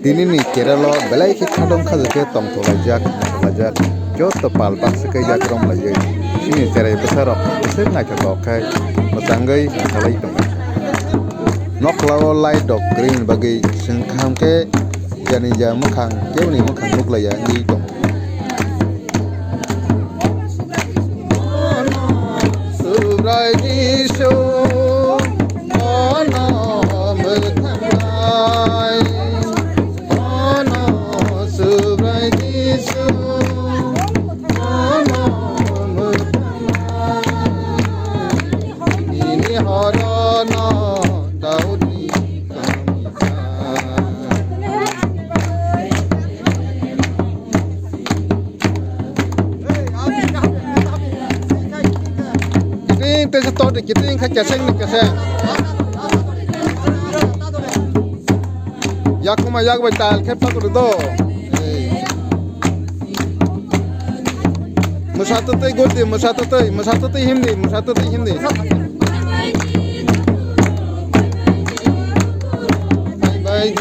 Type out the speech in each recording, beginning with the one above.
Dinini Kerala belai ke kadang kadang tong tolajak jauh tepal paksa ke jak rom lagi sini cerai besar ngai terpakai masanggai halai tong nok lawo light dog green bagi sengkam ke jani jam makang ke ni makang nuk laya ni tong Subrai Jisu kita yang kacang ni kacang. Yak cuma yak betal, kepa kudo. Musatu tu gudi, musatu tu hindi. Bye.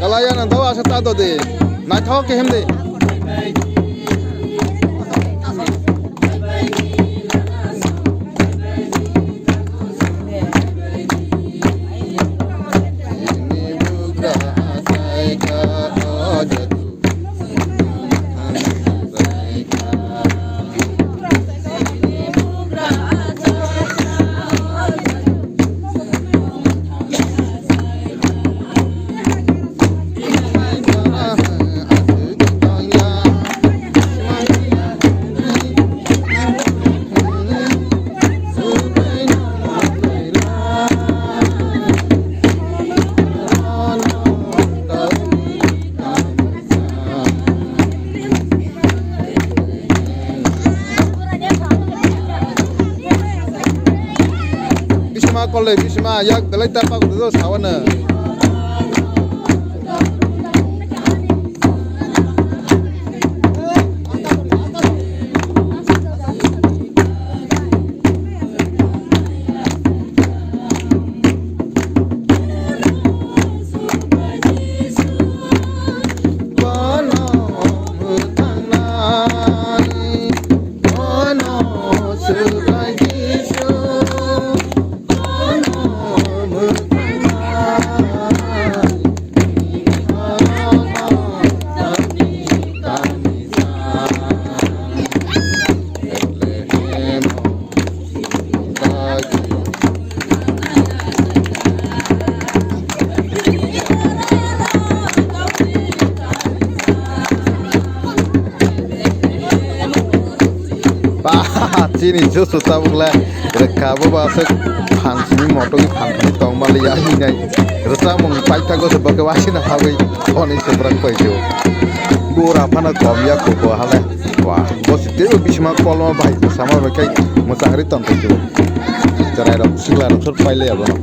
Kalayan ang tawa sa tato di, naithok ke hindi. Kolej bisma yak belai tapak itu sawana. Sini justru tahu lah, rekabo bahasa pansini motor ini pansini tong bali ya ini, rasa mengpai tago sebagai wasit apa ini, ini seberang pejo, gua apa nak komia kubu halah. wah bos itu bisma kolma bahai sama mereka musahari tonton tu cerai rok sigla rok paile ya bono